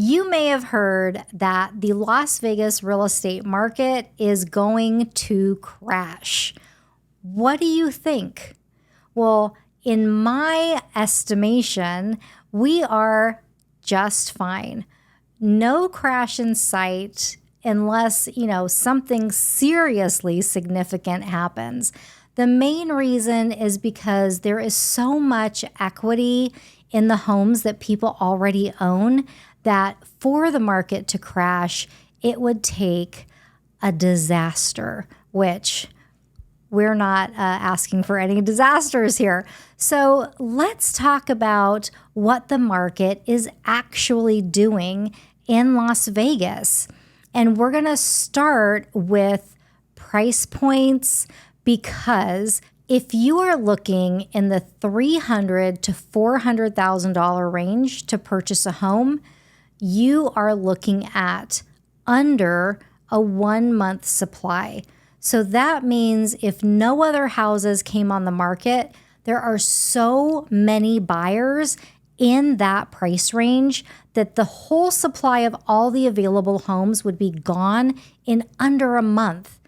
You may have heard that the Las Vegas real estate market is going to crash. What do you think? Well, in my estimation, we are just fine. No crash in sight unless, something seriously significant happens. The main reason is because there is so much equity in the homes that people already own that for the market to crash, it would take a disaster, which we're not asking for any disasters here. So let's talk about what the market is actually doing in Las Vegas. And we're going to start with price points, because if you are looking in the $300,000 to $400,000 range to purchase a home, you are looking at under a 1-month supply. So that means if no other houses came on the market, there are so many buyers in that price range that the whole supply of all the available homes would be gone in under a month.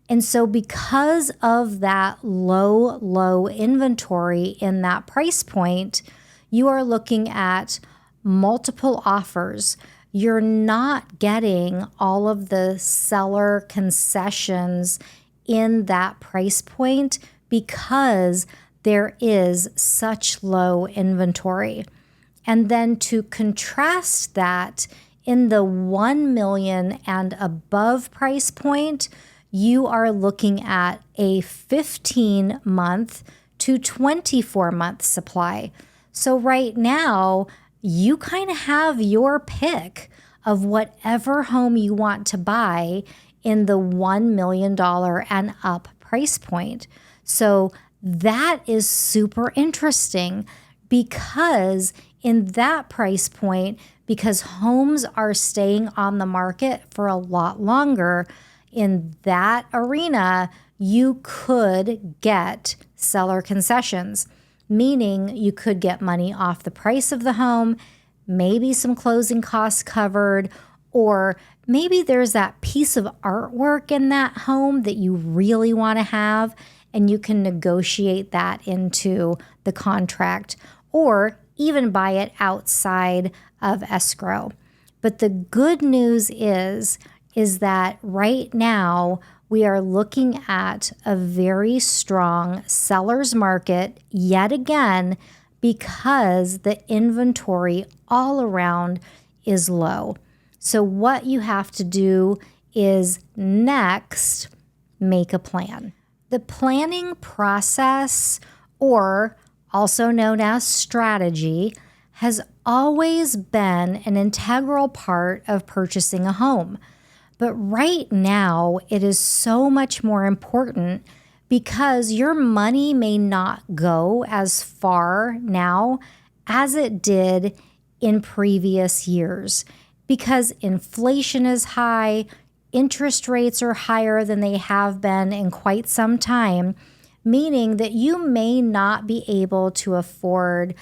And so because of that low inventory in that price point, you are looking at multiple offers. You're not getting all of the seller concessions in that price point because there is such low inventory. And then to contrast that, in the 1 million and above price point, you are looking at a 15-month to 24-month supply. So right now, you kind of have your pick of whatever home you want to buy in the $1 million and up price point. So that is super interesting, because in that price point, because homes are staying on the market for a lot longer, in that arena, you could get seller concessions, meaning you could get money off the price of the home, maybe some closing costs covered, or maybe there's that piece of artwork in that home that you really want to have, and you can negotiate that into the contract, or even buy it outside of escrow. But the good news is that right now we are looking at a very strong seller's market yet again, because the inventory all around is low. So what you have to do is next make a plan. The planning process, or also known as strategy, has always been an integral part of purchasing a home. But right now, it is so much more important, because your money may not go as far now as it did in previous years, because inflation is high, interest rates are higher than they have been in quite some time, meaning that you may not be able to afford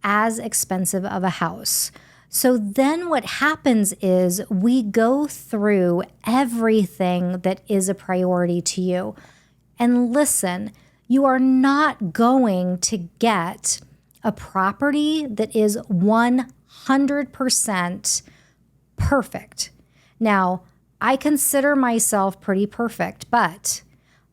as expensive of a house. So then what happens is we go through everything that is a priority to you. And listen, you are not going to get a property that is 100% perfect. Now, I consider myself pretty perfect, but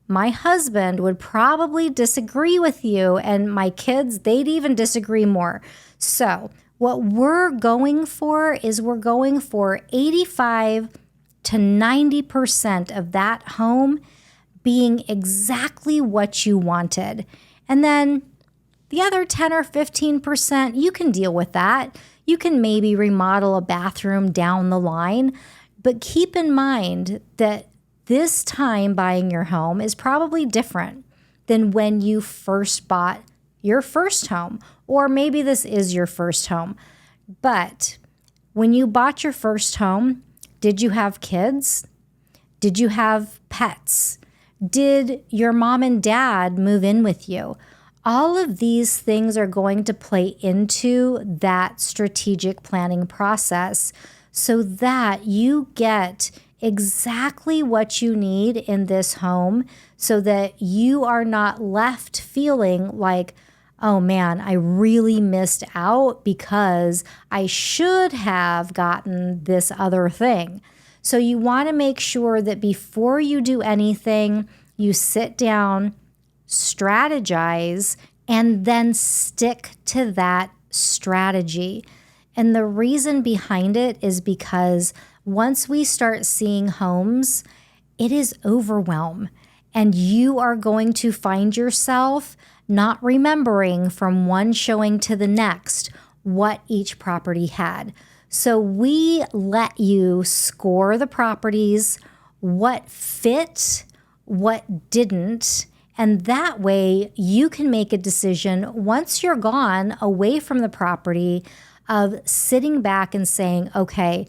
my husband would probably disagree with you, and my kids, they'd even disagree more. So what we're going for is we're going for 85 to 90% of that home being exactly what you wanted. And then the other 10 or 15%, you can deal with that. You can maybe remodel a bathroom down the line, but keep in mind that this time buying your home is probably different than when you first bought your first home, or maybe this is your first home. But when you bought your first home, did you have kids? Did you have pets? Did your mom and dad move in with you? All of these things are going to play into that strategic planning process. so that you get exactly what you need in this home, so that you are not left feeling like, oh man, I really missed out because I should have gotten this other thing. So you want to make sure that before you do anything, you sit down, strategize, and then stick to that strategy. And the reason behind it is because once we start seeing homes, it is overwhelm. And you are going to find yourself not remembering from one showing to the next what each property had. So we let you score the properties, what fit, what didn't, and that way you can make a decision once you're gone away from the property of sitting back and saying, okay,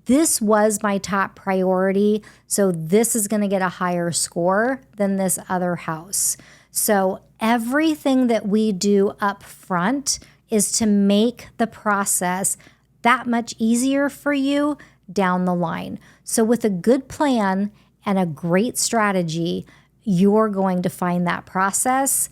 this was my top priority, so this is going to get a higher score than this other house. So everything that we do up front is to make the process that much easier for you down the line. So with a good plan and a great strategy, you're going to find that process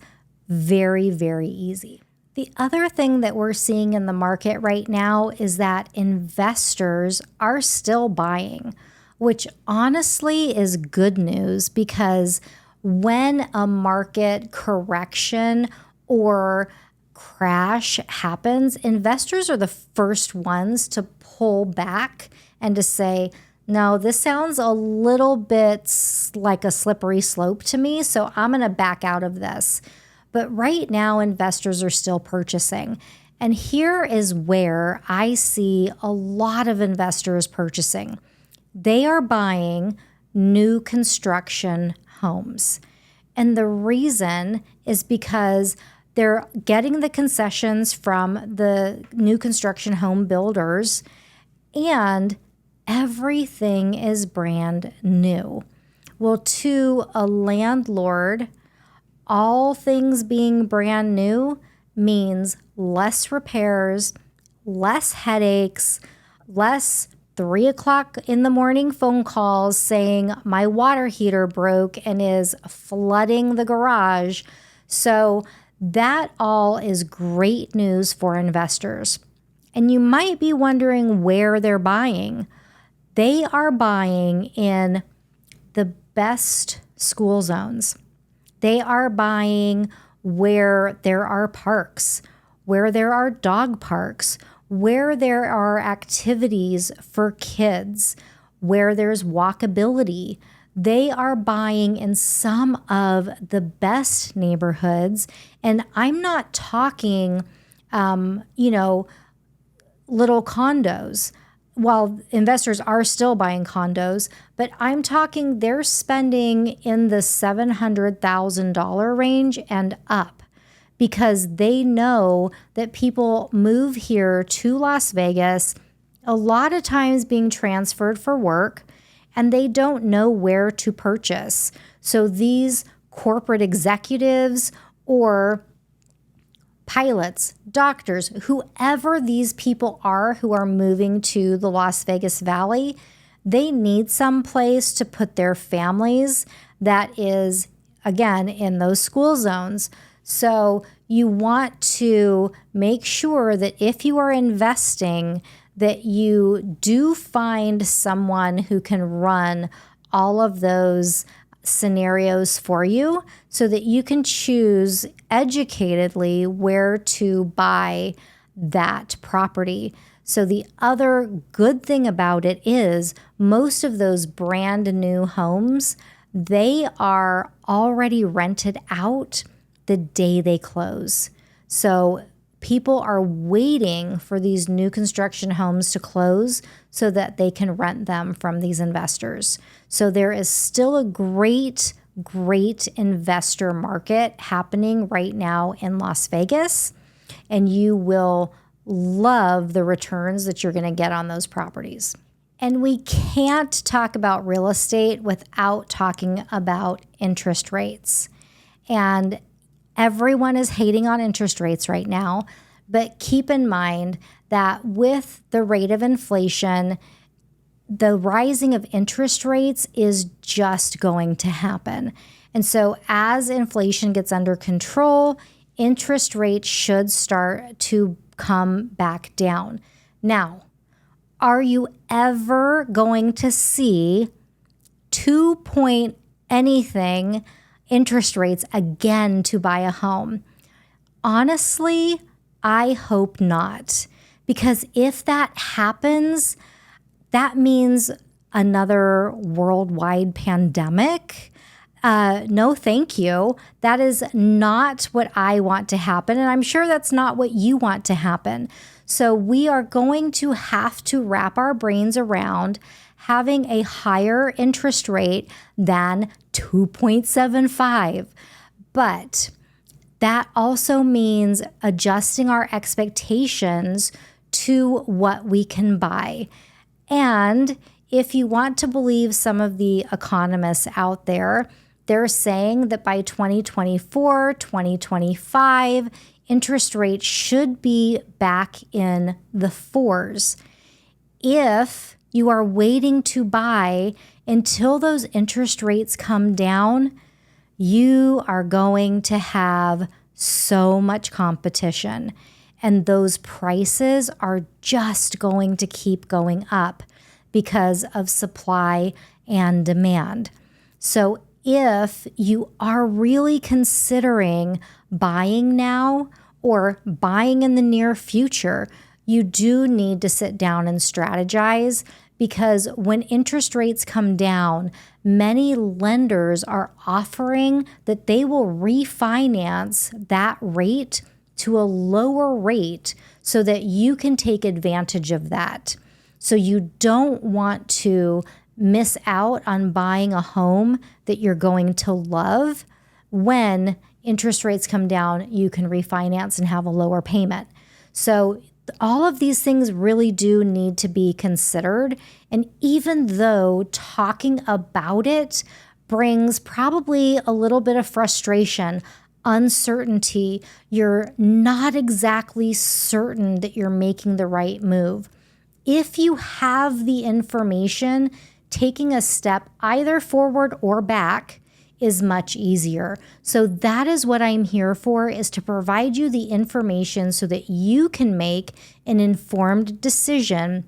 very, very easy. The other thing that we're seeing in the market right now is that investors are still buying, which honestly is good news, because when a market correction or crash happens, investors are the first ones to pull back and to say, no, this sounds a little bit like a slippery slope to me, so I'm going to back out of this. But right now, investors are still purchasing. And here is where I see a lot of investors purchasing. They are buying new construction homes. And the reason is because they're getting the concessions from the new construction home builders, and everything is brand new. Well, to a landlord, all things being brand new means less repairs, less headaches, less 3 o'clock in the morning phone calls saying my water heater broke and is flooding the garage. So that all is great news for investors. And you might be wondering where they're buying. They are buying in the best school zones. They are buying where there are parks, where there are dog parks, where there are activities for kids, where there's walkability. They are buying in some of the best neighborhoods. And I'm not talking, little condos. While investors are still buying condos, but I'm talking they're spending in the $700,000 range and up, because they know that people move here to Las Vegas, a lot of times being transferred for work, and they don't know where to purchase. So these corporate executives or pilots, doctors, whoever these people are who are moving to the Las Vegas Valley, they need some place to put their families that is, again, in those school zones. So you want to make sure that if you are investing, that you do find someone who can run all of those scenarios for you, so that you can choose educatedly where to buy that property. So the other good thing about it is most of those brand new homes, they are already rented out the day they close. So people are waiting for these new construction homes to close so that they can rent them from these investors. So there is still a great investor market happening right now in Las Vegas, and you will love the returns that you're going to get on those properties. And we can't talk about real estate without talking about interest rates. And everyone is hating on interest rates right now, But keep in mind that with the rate of inflation, the rising of interest rates is just going to happen. And so as inflation gets under control, interest rates should start to come back down. Now, are you ever going to see 2 point anything interest rates again to buy a home? Honestly, I hope not. Because if that happens, that means another worldwide pandemic. No, thank you. That is not what I want to happen. And I'm sure that's not what you want to happen. So we are going to have to wrap our brains around having a higher interest rate than 2.75. But that also means adjusting our expectations to what we can buy. And if you want to believe some of the economists out there, they're saying that by 2024, 2025, interest rates should be back in the 4s. If you are waiting to buy until those interest rates come down, you are going to have so much competition, and those prices are just going to keep going up because of supply and demand. So if you are really considering buying now or buying in the near future, you do need to sit down and strategize, because when interest rates come down, many lenders are offering that they will refinance that rate to a lower rate so that you can take advantage of that. So you don't want to miss out on buying a home that you're going to love. When interest rates come down, you can refinance and have a lower payment. So all of these things really do need to be considered. And even though talking about it brings probably a little bit of frustration, uncertainty, you're not exactly certain that you're making the right move. If you have the information, taking a step either forward or back is much easier. So that is what I'm here for, is to provide you the information so that you can make an informed decision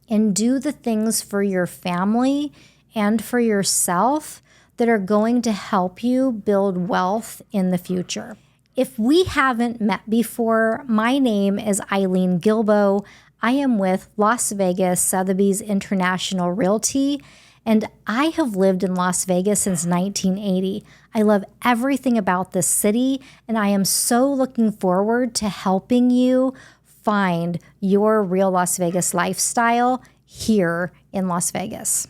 and do the things for your family and for yourself that are going to help you build wealth in the future. If we haven't met before, my name is Eileen Guilbeault. I am with Las Vegas Sotheby's International Realty, and I have lived in Las Vegas since 1980. I love everything about this city, and I am so looking forward to helping you find your real Las Vegas lifestyle here in Las Vegas.